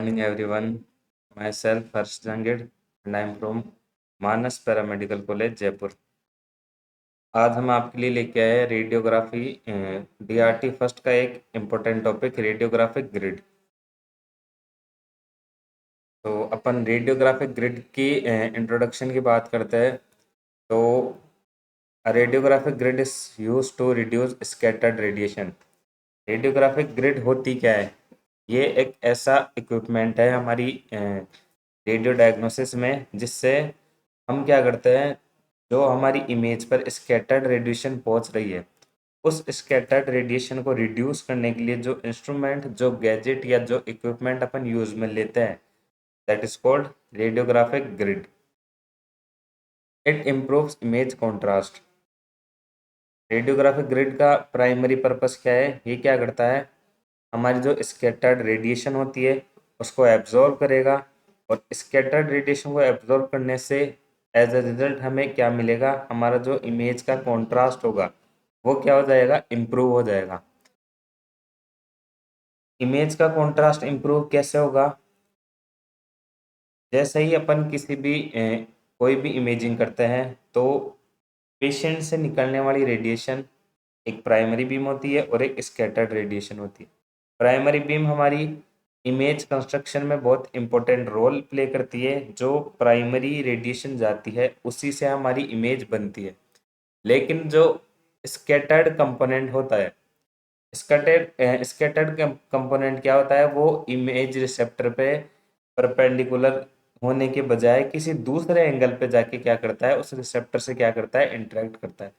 Morning everyone. Myself Harsh Jangid and I am from Manas paramedical college Jaipur. आज हम आपके लिए लेके आए हैं रेडियोग्राफी डीआरटी फर्स्ट का एक इम्पोर्टेंट टॉपिक रेडियोग्राफिक ग्रिड। तो अपन रेडियोग्राफिक ग्रिड की इंट्रोडक्शन की बात करते हैं। तो radiographic grid is use to reduce scattered radiation. Radiographic grid होती क्या है? ये एक ऐसा इक्विपमेंट है हमारी रेडियो डायग्नोसिस में जिससे हम क्या करते हैं, जो हमारी इमेज पर स्कैटर्ड रेडिएशन पहुंच रही है उस स्कैटर्ड रेडिएशन को रिड्यूस करने के लिए जो इंस्ट्रूमेंट, जो गैजेट या जो इक्विपमेंट अपन यूज में लेते हैं, that is called radiographic grid. It improves image contrast. Radiographic grid का प्राइमरी पर्पस क्या है? ये क्या करता है, हमारी जो स्कैटर्ड रेडिएशन होती है उसको एब्जॉर्ब करेगा और स्कैटर्ड रेडिएशन को एब्जॉर्ब करने से एज अ रिजल्ट हमें क्या मिलेगा, हमारा जो इमेज का कॉन्ट्रास्ट होगा वो क्या हो जाएगा, इम्प्रूव हो जाएगा। इमेज का कॉन्ट्रास्ट इम्प्रूव कैसे होगा? जैसे ही अपन किसी भी कोई भी इमेजिंग करते हैं तो पेशेंट से निकलने वाली रेडिएशन एक प्राइमरी बीम होती है और एक स्कैटर्ड रेडिएशन होती है। प्राइमरी बीम हमारी इमेज कंस्ट्रक्शन में बहुत इंपॉर्टेंट रोल प्ले करती है। जो प्राइमरी रेडिएशन जाती है उसी से हमारी इमेज बनती है। लेकिन जो स्कैटर्ड कंपोनेंट होता है, स्कैटर्ड कंपोनेंट क्या होता है, वो इमेज रिसेप्टर पे परपेंडिकुलर होने के बजाय किसी दूसरे एंगल पे जाके क्या करता है, उस रिसेप्टर से क्या करता है, इंटरेक्ट करता है।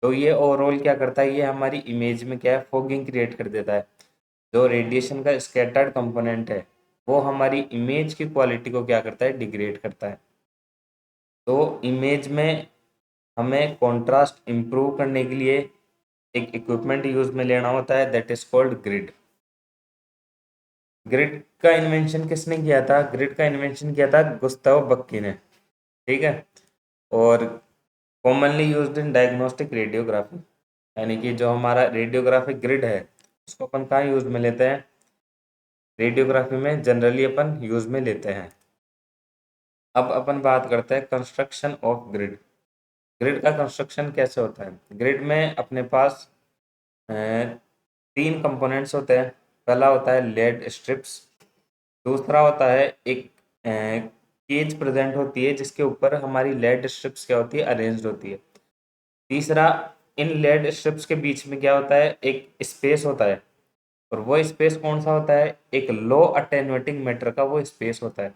तो ये ओवरऑल क्या करता है, ये हमारी इमेज में क्या है, फॉगिंग क्रिएट कर देता है। जो रेडिएशन का स्कैटर्ड कंपोनेंट है वो हमारी इमेज की क्वालिटी को क्या करता है, डिग्रेड करता है। तो इमेज में हमें कंट्रास्ट इम्प्रूव करने के लिए एक इक्विपमेंट यूज में लेना होता है, that is called grid. Grid का इन्वेंशन किसने किया था? ग्रिड का इन्वेंशन किया था गुस्ताव बक्की ने। ठीक है। और commonly used in diagnostic radiography, यानी कि जो हमारा रेडियोग्राफिक ग्रिड है उसको अपन कहाँ यूज में लेते हैं? रेडियोग्राफी में जनरली अपन यूज में लेते हैं। अब अपन बात करते हैं कंस्ट्रक्शन ऑफ ग्रिड। ग्रिड का कंस्ट्रक्शन कैसे होता है? ग्रिड में अपने पास तीन कंपोनेंट्स होते हैं। पहला होता है लेड स्ट्रिप्स, दूसरा होता है एक केज प्रेजेंट होती है जिसके ऊपर हमारी लेड स्ट्रिप्स क्या होती है, अरेंज्ड होती है। तीसरा, इन लेड स्ट्रिप्स के बीच में क्या होता है, एक स्पेस होता है। और वो स्पेस कौन सा होता है? एक लो अटेन्यूएटिंग मैटर का वो स्पेस होता है।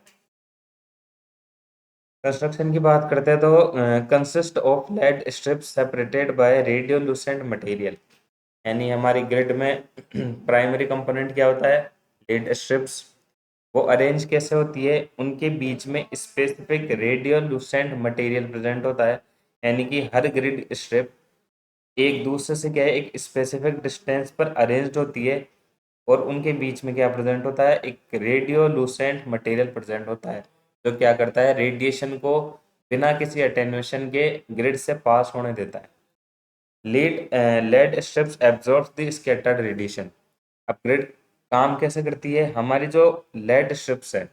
कंस्ट्रक्शन की बात करते हैं तो consist of lead strips separated by radiolucent material. यानी हमारी ग्रिड में प्राइमरी कंपोनेंट क्या होता है, लेड स्ट्रिप्स। वो अरेंज कैसे होती है? उनके बीच में स्पेसिफिक रेडियोल्यूसेंट मटेरियल प्रेजेंट होता है। यानी कि हर ग्रिड स्ट्रिप एक दूसरे से क्या है, एक स्पेसिफिक डिस्टेंस पर अरेंज्ड होती है और उनके बीच में क्या प्रेजेंट होता है, एक रेडियोल्यूसेंट मटेरियल प्रेजेंट होता है जो क्या करता है, रेडिएशन को बिना किसी अटेन्यूएशन के ग्रिड से पास होने देता है। Lead strips absorb the scattered radiation. अब ग्रिड काम कैसे करती है? हमारी जो लेड स्ट्रिप्स है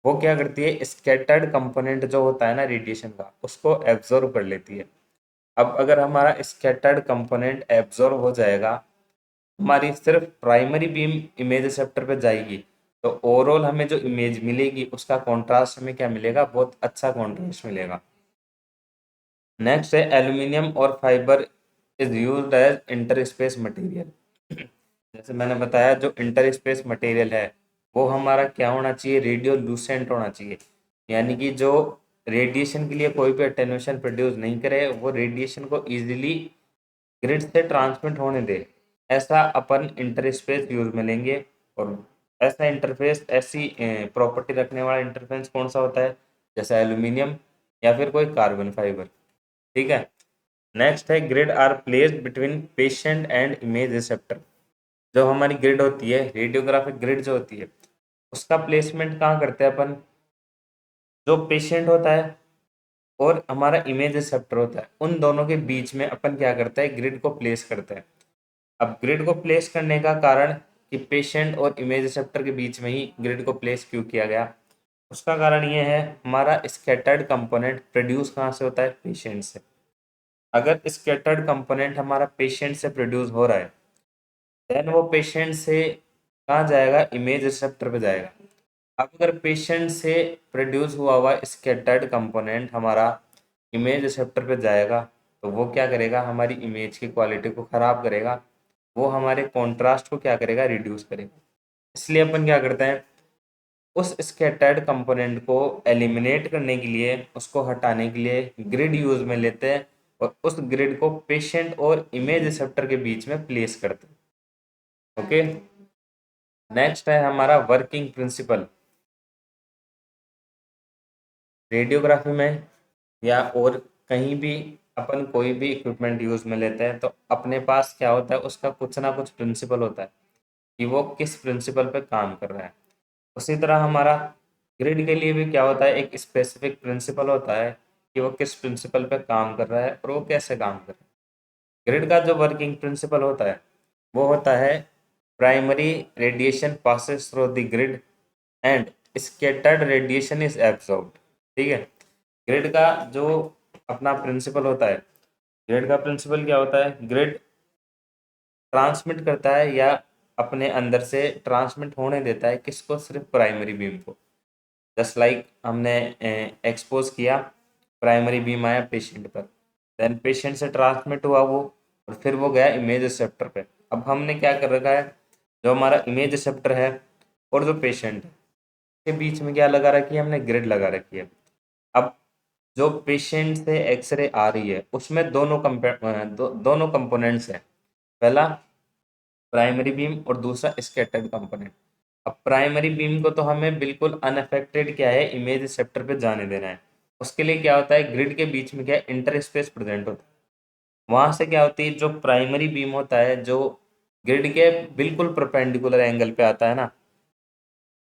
वो क्या करती है, स्कैटर्ड कंपोनेंट जो होता है ना रेडिएशन का, उसको एब्जॉर्ब कर लेती है। अब अगर हमारा स्कैटर्ड कंपोनेंट एब्जॉर्ब हो जाएगा, हमारी सिर्फ प्राइमरी बीम इमेज रिसेप्टर पे जाएगी, तो ओवरऑल हमें जो इमेज मिलेगी उसका कॉन्ट्रास्ट हमें क्या मिलेगा, बहुत अच्छा कॉन्ट्रास्ट मिलेगा। नेक्स्ट है एल्यूमिनियम और fibre is used as interspace material. जैसे मैंने बताया, जो इंटरस्पेस मटेरियल है वो हमारा क्या होना चाहिए, रेडियो लूसेंट होना चाहिए। यानी कि जो रेडिएशन के लिए कोई भी अटेन्यूएशन प्रोड्यूस नहीं करे, वो रेडिएशन को इजीली ग्रिड से ट्रांसमिट होने दे, ऐसा अपन इंटरस्पेस यूज में लेंगे। और ऐसा इंटरफेस, ऐसी प्रॉपर्टी रखने वाला इंटरफेस कौन सा होता है, जैसे एल्यूमिनियम या फिर कोई कार्बन फाइबर। ठीक है। नेक्स्ट है grid are placed between patient and image receptor. जो हमारी ग्रिड होती है, रेडियोग्राफिक ग्रिड जो होती है, उसका प्लेसमेंट कहाँ करते हैं अपन? जो पेशेंट होता है और हमारा इमेज रिसेप्टर होता है, उन दोनों के बीच में अपन क्या करते हैं, ग्रिड को प्लेस करते हैं। अब ग्रिड को प्लेस करने का कारण कि पेशेंट और इमेज रिसेप्टर के बीच में ही ग्रिड को प्लेस क्यों किया गया? उसका कारण ये है, हमारा स्कैटर्ड कंपोनेंट प्रोड्यूस कहाँ से होता है? पेशेंट से। अगर स्कैटर्ड कंपोनेंट हमारा पेशेंट से प्रोड्यूस हो रहा है, देन वो पेशेंट से कहाँ जाएगा? इमेज रिसेप्टर पे जाएगा। अब अगर पेशेंट से प्रोड्यूस हुआ हुआ स्कैटर्ड कंपोनेंट हमारा इमेज रिसेप्टर पे जाएगा, तो वो क्या करेगा? हमारी इमेज की क्वालिटी को खराब करेगा, वो हमारे कॉन्ट्रास्ट को क्या करेगा? रिड्यूस करेगा। इसलिए अपन क्या करते हैं, उस स्कैटर्ड कंपोनेंट को एलिमिनेट करने के लिए, उसको हटाने के लिए ग्रिड यूज में लेते हैं और उस ग्रिड को पेशेंट और इमेज रिसेप्टर के बीच में प्लेस करते हैं। ओके, नेक्स्ट है हमारा वर्किंग प्रिंसिपल। रेडियोग्राफी में या और कहीं भी अपन कोई भी इक्विपमेंट यूज में लेते हैं, तो अपने पास क्या होता है? उसका कुछ ना कुछ प्रिंसिपल होता है कि वो किस प्रिंसिपल पे काम कर रहा है। उसी तरह हमारा ग्रिड के लिए भी क्या होता है? एक स्पेसिफिक प्रिंसिपल होता है कि वो किस प्रिंसिपल पे काम कर रहा है और वो कैसे काम कर रहा है। ग्रिड का जो वर्किंग प्रिंसिपल होता है वो होता है, primary radiation passes through the grid and scattered radiation is absorbed. ठीक है, ग्रिड का जो अपना प्रिंसिपल होता है, ग्रिड का प्रिंसिपल क्या होता है? ग्रिड ट्रांसमिट करता है या अपने अंदर से ट्रांसमिट होने देता है किसको? सिर्फ प्राइमरी बीम को। जस्ट लाइक हमने एक्सपोज किया, प्राइमरी बीम आया पेशेंट पर, देन पेशेंट से ट्रांसमिट हुआ वो, और फिर वो गया इमेज रिसेप्टर पे। अब हमने क्या कर रखा है, जो हमारा इमेज रिसेप्टर है और जो पेशेंट है के बीच में क्या लगा रखी है? हमने ग्रिड लगा रखी है। अब जो पेशेंट से एक्सरे आ रही है उसमें दोनों कंपोनेंट्स हैं, पहला प्राइमरी बीम और दूसरा स्कैटर्ड कंपोनेंट। अब प्राइमरी बीम को तो हमें बिल्कुल अनअफेक्टेड क्या है? इमेज रिसेप्टर पे जाने देना है। उसके लिए क्या होता है? ग्रिड के बीच में क्या है? इंटरस्पेस प्रेजेंट होता है। वहां से क्या होती है, जो प्राइमरी बीम होता है जो ग्रिड के बिल्कुल परपेंडिकुलर एंगल पे आता है ना,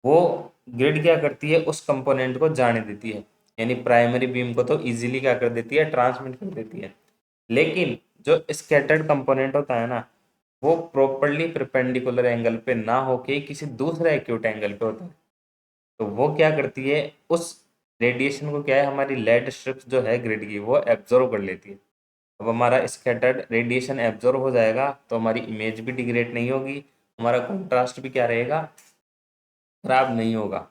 वो ग्रिड क्या करती है? उस कंपोनेंट को जाने देती है, यानी प्राइमरी बीम को तो इजीली क्या कर देती है? ट्रांसमिट कर देती है। लेकिन जो स्कैटर्ड कंपोनेंट होता है ना, वो प्रॉपरली परपेंडिकुलर एंगल पे ना होके किसी दूसरे एक्यूट एंगल पे होता है। तो वो क्या करती है? उस रेडिएशन को क्या है, हमारी लेड स्ट्रिप्स जो है ग्रिड की वो एब्जॉर्व कर लेती है। अब हमारा स्कैटर्ड रेडिएशन एब्जॉर्व हो जाएगा तो हमारी इमेज भी डिग्रेड नहीं होगी, हमारा कंट्रास्ट भी क्या रहेगा? खराब नहीं होगा।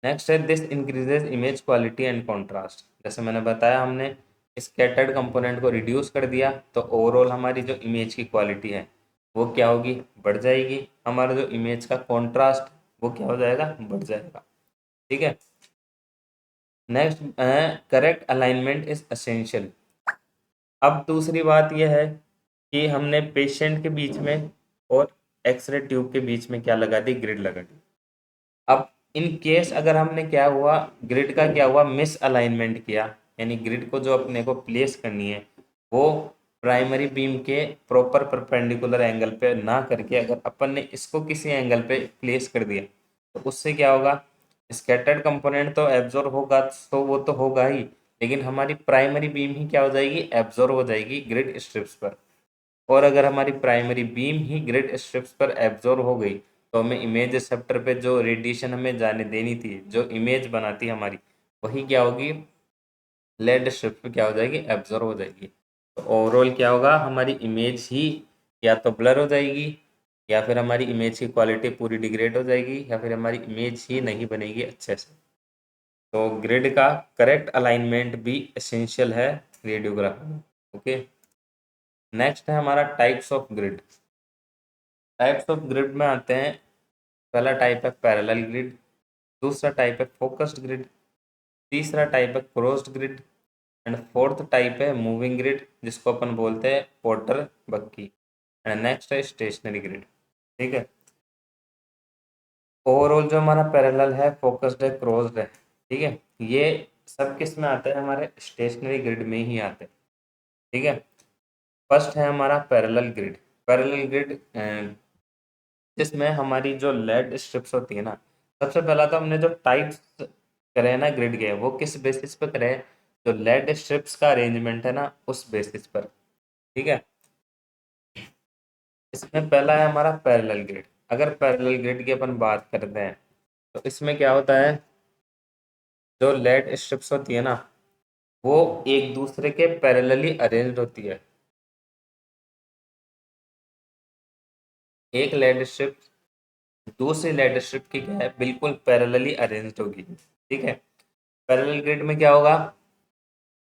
नेक्स्ट है, this increases image quality and contrast. जैसे मैंने बताया, हमने स्कैटर्ड कंपोनेंट को रिड्यूस कर दिया तो ओवरऑल हमारी जो इमेज की क्वालिटी है वो क्या होगी? बढ़ जाएगी। हमारा जो इमेज का कॉन्ट्रास्ट वो क्या हो जाएगा? बढ़ जाएगा। ठीक है, next, correct alignment is essential. अब दूसरी बात यह है कि हमने पेशेंट के बीच में और एक्सरे ट्यूब के बीच में क्या लगा दी? ग्रिड लगा दी। अब इन केस अगर हमने क्या हुआ, ग्रिड का क्या हुआ? मिस अलाइनमेंट किया, यानी ग्रिड को जो अपने को प्लेस करनी है वो प्राइमरी बीम के प्रॉपर परपेंडिकुलर एंगल पे ना करके अगर अपन ने इसको किसी एंगल पे प्लेस कर दिया, तो उससे क्या होगा? स्कैटर्ड कंपोनेंट तो एब्जॉर्ब होगा, तो वो तो होगा ही, लेकिन हमारी प्राइमरी बीम ही क्या हो जाएगी? एब्जॉर्ब हो जाएगी ग्रिड स्ट्रिप्स पर। और अगर हमारी प्राइमरी बीम ही ग्रिड स्ट्रिप्स पर एब्जॉर्ब हो गई, तो हमें इमेज रिसेप्टर पे जो रेडिएशन हमें जाने देनी थी, जो इमेज बनाती हमारी, वही क्या होगी? लेड स्ट्रिप पे क्या हो जाएगी? एब्जॉर्ब हो जाएगी। तो ओवरऑल क्या होगा? हमारी इमेज ही या तो ब्लर हो जाएगी, या फिर हमारी इमेज की क्वालिटी पूरी डिग्रेड हो जाएगी, या फिर हमारी इमेज ही नहीं बनेगी अच्छे से। तो ग्रिड का करेक्ट अलाइनमेंट भी एसेंशियल है रेडियोग्राफी में। ओके, नेक्स्ट है हमारा types of grid. Types of grid में आते हैं, पहला टाइप है पैरेलल ग्रिड, दूसरा टाइप है फोकस्ड ग्रिड, तीसरा टाइप है crossed grid, and fourth type है मूविंग ग्रिड, जिसको अपन बोलते हैं पोर्टर बक्की, एंड नेक्स्ट है स्टेशनरी ग्रिड। ठीक है, ओवरऑल जो हमारा पैरेलल है, फोकस्ड है, क्रॉस्ड है, ठीक है, ये सब किस में आते हैं? हमारे स्टेशनरी ग्रिड में ही आते हैं। ठीक है, फर्स्ट है हमारा पैरेलल ग्रिड। पैरेलल ग्रिड जिसमें हमारी जो लेड स्ट्रिप्स होती है ना, सबसे पहला तो हमने जो टाइप्स करे हैं ना ग्रिड के, वो किस बेसिस पे करे हैं? जो लेड स्ट्रिप्स का अरेंजमेंट है ना, उस बेसिस पर। ठीक है, इसमें पहला है हमारा पैरेलल ग्रिड। अगर पैरेलल ग्रिड की अपन बात करते हैं तो इसमें क्या होता है, जो लेड स्ट्रिप्स होती है ना वो एक दूसरे के पैरेलली अरेंज्ड होती है। एक लेड स्ट्रिप दूसरी लेड स्ट्रिप की क्या है, बिल्कुल पैरेलली अरेंज्ड होगी। ठीक है, पैरेलल ग्रिड में क्या होगा,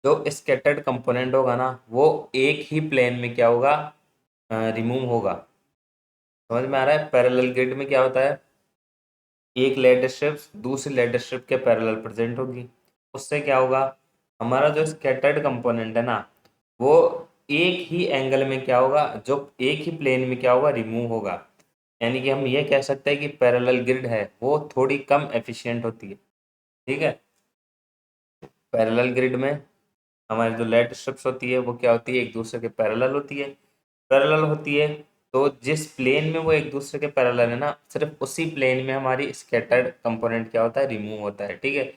जो स्कैटर्ड कंपोनेंट होगा ना वो एक ही प्लेन में क्या होगा, रिमूव होगा। समझ में आ रहा है? पैरेलल ग्रिड में क्या होता है, एक लेड स्ट्रिप दूसरी लेड स्ट्रिप के पैरेलल प्रेजेंट होगी। उससे क्या होगा, हमारा जो स्कैटर्ड कंपोनेंट है ना वो एक ही एंगल में क्या होगा, जो एक ही प्लेन में क्या होगा, रिमूव होगा। यानी कि हम ये कह सकते हैं कि पैरेलल ग्रिड है वो थोड़ी कम एफिशिएंट होती है। ठीक है, पैरेलल ग्रिड में हमारी जो लेड स्ट्रिप्स होती है वो क्या होती है, एक दूसरे के पैरेलल होती है। पैरेलल होती है तो जिस प्लेन में वो एक दूसरे के पैरेलल है ना, सिर्फ उसी प्लेन में हमारी स्कैटर्ड कंपोनेंट क्या होता है, रिमूव होता है। ठीक है,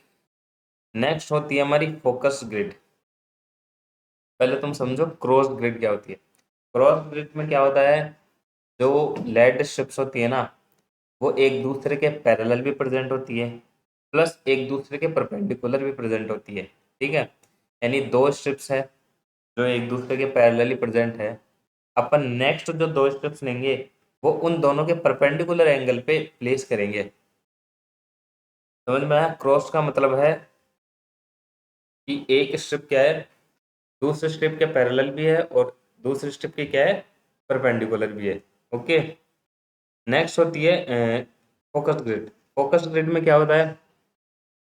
नेक्स्ट होती है हमारी फोकस ग्रिड। पहले तुम समझो क्रॉस ग्रिड क्या होती है। क्रॉस ग्रिड में क्या होता है, जो लेड स्ट्रिप्स होती है ना वो एक दूसरे के पैरेलल भी प्रेजेंट होती है, प्लस एक दूसरे के परपेंडिकुलर भी प्रेजेंट होती है। ठीक है, यानी दो स्ट्रिप्स है जो एक दूसरे के पैरेलली प्रेजेंट है। अपन नेक्स्ट जो दो स्ट्रिप्स लेंगे वो उन दोनों के परपेंडिकुलर एंगल पे प्लेस करेंगे। समझ में आया? क्रॉस का मतलब है कि एक स्ट्रिप क्या है, दूसरे स्ट्रिप के पैरेलल भी है और दूसरी स्ट्रिप की क्या है, परपेंडिकुलर भी है। ओके, नेक्स्ट होती है फोकस ग्रिड। फोकस ग्रिड में क्या होता है,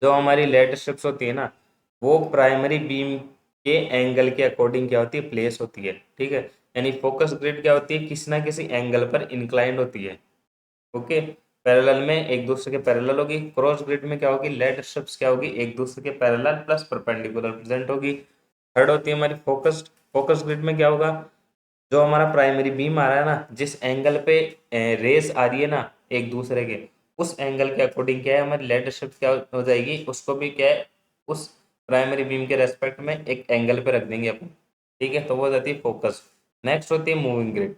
जो हमारी लेड स्ट्रिप्स होती है ना वो प्राइमरी बीम के एंगल के अकॉर्डिंग क्या होती है, प्लेस होती है। ठीक है, यानी फोकस ग्रिड क्या होती है, किसी ना किसी एंगल पर इंक्लाइंड होती है। ओके, पैरेलल में एक दूसरे के पैरेलल होगी। क्रॉस ग्रिड में क्या होगी, लेड स्ट्रिप्स क्या होगी, एक दूसरे के पैरेलल प्लस परपेंडिकुलर प्रेजेंट होगी। थर्ड होती है हमारी फोकस्ड। फोकस ग्रिड में क्या होगा, जो हमारा प्राइमरी बीम आ रहा है ना, जिस एंगल पे रेस आ रही है ना एक दूसरे के, उस एंगल के अकॉर्डिंग क्या है हमारी लेड स्ट्रिप क्या हो जाएगी, उसको भी क्या है उस प्राइमरी बीम के रेस्पेक्ट में एक एंगल पे रख देंगे अपन। ठीक है, तो वो हो जाती है फोकस। नेक्स्ट होती है मूविंग ग्रिड।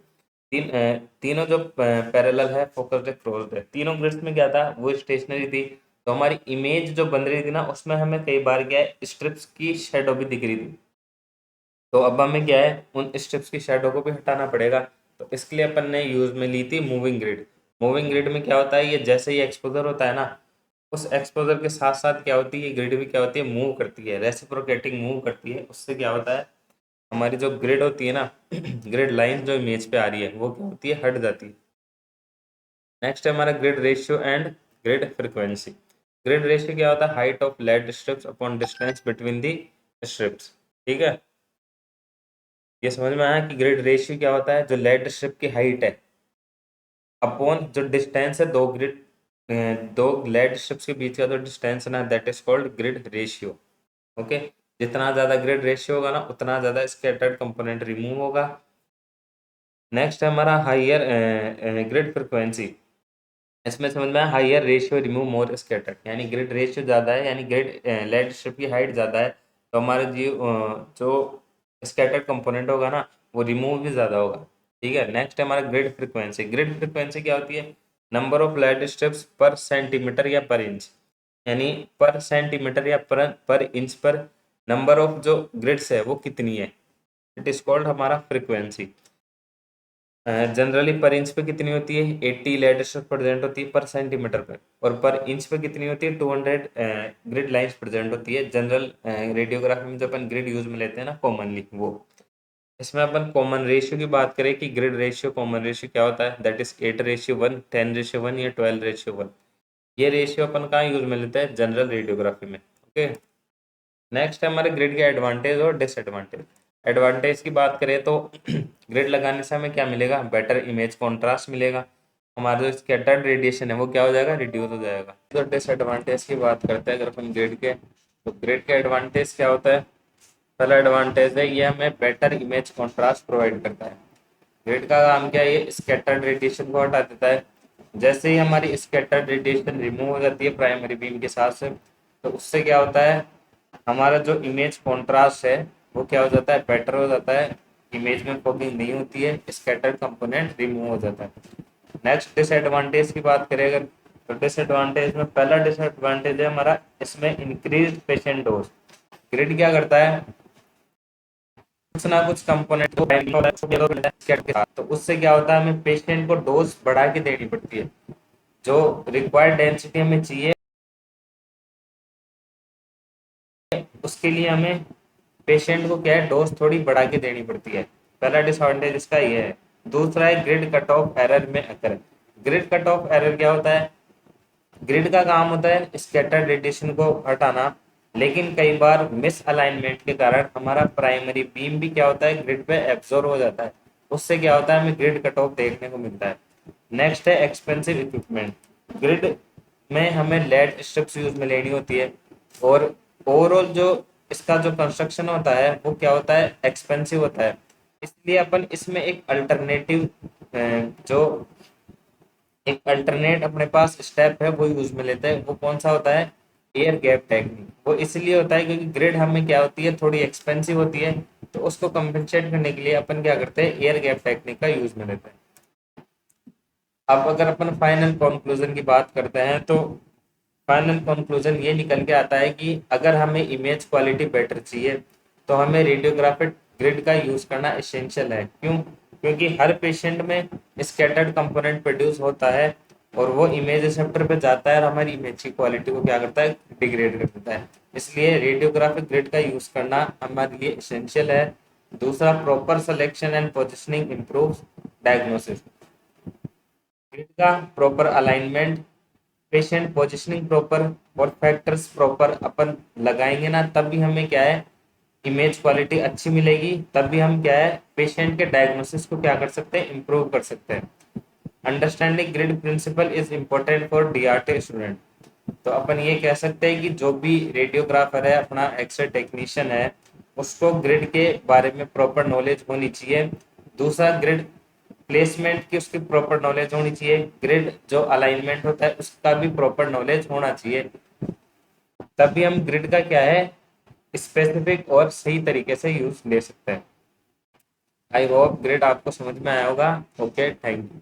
तीनों जो पैरेलल है, फोकस्ड है, क्लोज्ड है, तीनों ग्रिड्स में क्या था, वो स्टेशनरी थी। तो हमारी इमेज जो बन रही थी ना उसमें हमें कई बार क्या है स्ट्रिप्स की शेडो भी दिख रही थी। तो अब हमें क्या है उन स्ट्रिप्स की शेडो को भी हटाना पड़ेगा। तो इसके लिए अपन ने यूज में ली थी मूविंग ग्रिड। मूविंग ग्रिड में क्या होता है, ये जैसे ही एक्सपोजर होता है ना उस एक्सपोजर के साथ साथ क्या होती है, ग्रिड भी क्या होती है, मूव करती है, रेसिप्रोकेटिंग मूव करती है। उससे क्या होता है, हमारी जो ग्रिड होती है ना ग्रिड लाइन जो इमेज पे आ रही है वो क्या होती है, हट जाती है। नेक्स्ट है हमारा grid ratio and grid frequency. Grid ratio क्या होता है, height of lead strips upon distance between the strips. ठीक है, ये समझ में आया कि ग्रिड रेशियो क्या होता है, जो लेड स्ट्रिप की हाइट है अपॉन जो डिस्टेंस है दो लेड स्ट्रिप्स के बीच का जो डिस्टेंस है ना, that is called grid ratio. Okay, जितना ज्यादा ग्रिड रेशियो होगा ना उतना ज्यादा स्कैटर्ड कंपोनेंट रिमूव होगा। नेक्स्ट है हमारा हाइयर ग्रिड फ्रिक्वेंसी। इसमें समझ में हाइयर रेशियो रिमूव मोर स्कैटर्ड, यानी ग्रिड रेशियो ज़्यादा है, यानी ग्रिड लेड स्ट्रिप की हाइट ज़्यादा है तो हमारे जो स्कैटर्ड कंपोनेंट होगा ना वो रिमूव भी ज़्यादा होगा। ठीक है, नेक्स्ट है हमारा ग्रिड फ्रिक्वेंसी। ग्रिड फ्रिक्वेंसी क्या होती है, नंबर ऑफ लेड स्ट्रिप्स पर सेंटीमीटर या पर इंच, यानी पर सेंटीमीटर या पर इंच पर नंबर ऑफ जो ग्रिड्स है वो कितनी है, इट इज कॉल्ड हमारा फ्रिक्वेंसी। जनरली पर इंच पे कितनी होती है, 80 लेटेस्ट प्रेजेंट होती है पर सेंटीमीटर पे, और पर इंच पे कितनी होती है, 200 ग्रिड लाइंस प्रेजेंट होती है। जनरल रेडियोग्राफी में जो अपन ग्रिड यूज में लेते हैं ना कॉमनली वो, इसमें अपन कॉमन रेशियो की बात करें कि ग्रिड रेशियो कॉमन रेशियो क्या होता है, दैट इज 8:1, 10:1 या 12:1। ये रेशियो अपन कहाँ यूज में लेते हैं, जनरल रेडियोग्राफी में। ओके, नेक्स्ट है हमारे ग्रिड के एडवांटेज और डिसएडवांटेज। एडवांटेज की बात करें तो ग्रिड लगाने से हमें क्या मिलेगा, बेटर इमेज कॉन्ट्रास्ट मिलेगा, हमारा जो स्कैटर्ड रेडिएशन है वो क्या हो जाएगा, रिड्यूस हो जाएगा। तो डिसएडवांटेज की बात करते हैं अगर अपन ग्रिड के, तो ग्रिड के एडवांटेज क्या होता है, पहला एडवांटेज है ये हमें बेटर इमेज कॉन्ट्रास्ट प्रोवाइड करता है। ग्रिड का काम क्या है, ये स्कैटर्ड रेडिएशन को हटा देता है। जैसे ही हमारी स्कैटर्ड रेडिएशन रिमूव हो जाती है प्राइमरी बीम के साथ से, तो उससे क्या होता है, हमारा जो इमेज कॉन्ट्रास्ट है वो क्या हो जाता है, बेटर हो जाता है, इमेज में फॉगिंग नहीं होती है, स्कैटर्ड कंपोनेंट रिमूव हो जाता है। नेक्स्ट डिसएडवांटेज की बात करें अगर, तो डिसएडवांटेज में पहला डिसएडवांटेज है हमारा इसमें इंक्रीज पेशेंट डोज। ग्रिड क्या करता है, कुछ ना कुछ कंपोनेंट को तो उससे क्या होता है, हमें पेशेंट को डोज बढ़ा के देनी पड़ती है। जो रिक्वायर्ड डेंसिटी हमें चाहिए उसके लिए हमें पेशेंट को क्या है, डोज थोड़ी बढ़ा के देनी पड़ती है। पहला डिसएडवांटेज इसका ये है। दूसरा है ग्रिड कट ऑफ एरर में अकर। ग्रिड कट ऑफ एरर क्या होता है, ग्रिड का काम होता है स्कैटर्ड रेडिएशन को हटाना, लेकिन कई बार मिस अलाइनमेंट के कारण हमारा प्राइमरी बीम भी क्या होता है, ग्रिड पे एब्जॉर्ब हो जाता है। उससे क्या होता है, हमें ग्रिड कट ऑफ देखने को मिलता है। नेक्स्ट है एक्सपेंसिव इक्विपमेंट। ग्रिड में हमें लेड स्ट्रिप्स यूज में लेनी होती है, और ओवरऑल जो इसका जो कंस्ट्रक्शन होता है वो क्या होता है, एक्सपेंसिव होता है। इसलिए अपन इसमें एक अल्टरनेटिव जो एक अल्टरनेट अपने पास स्टेप है वो यूज में लेते हैं। वो कौन सा होता है, एयर गैप टेक्निक। वो इसलिए होता है क्योंकि ग्रिड हमें क्या होती है, थोड़ी एक्सपेंसिव होती है, तो उसको कंपेंसेट करने के लिए अपन क्या करते हैं, एयर गैप टेक्निक का यूज में लेते हैं। अब अगर अपन फाइनल कंक्लूजन की बात करते हैं तो फाइनल कंक्लूजन ये निकल के आता है कि अगर हमें इमेज क्वालिटी बेटर चाहिए तो हमें रेडियोग्राफिक ग्रिड का यूज करना एसेंशियल है। क्यों, क्योंकि हर पेशेंट में स्कैटर्ड कंपोनेंट प्रोड्यूस होता है और वो इमेज रिसेप्टर पे जाता है और हमारी इमेज की क्वालिटी को क्या करता है, डिग्रेड कर देता है। इसलिए रेडियोग्राफिक ग्रिड का यूज करना हमारे लिए एसेंशियल है। दूसरा, proper selection and positioning improves diagnosis. Grid का proper alignment, patient positioning proper और फैक्टर्स प्रॉपर अपन लगाएंगे ना, तब भी हमें क्या है, इमेज क्वालिटी अच्छी मिलेगी। तब भी हम क्या है, पेशेंट के डायग्नोसिस को क्या कर सकते हैं, इम्प्रूव कर सकते हैं। Understanding grid principle is important for DRT student. तो अपन ये कह सकते हैं कि जो भी रेडियोग्राफर है, अपना एक्सरे टेक्नीशियन है, उसको ग्रिड के बारे में प्रॉपर नॉलेज होनी चाहिए। दूसरा, ग्रिड प्लेसमेंट की उसकी प्रॉपर नॉलेज होनी चाहिए। ग्रिड जो अलाइनमेंट होता है उसका भी प्रॉपर नॉलेज होना चाहिए। तभी हम ग्रिड का क्या है, स्पेसिफिक और सही तरीके से यूज ले सकते हैं। आई होप ग्रिड आपको समझ में आया होगा। Okay, thank you.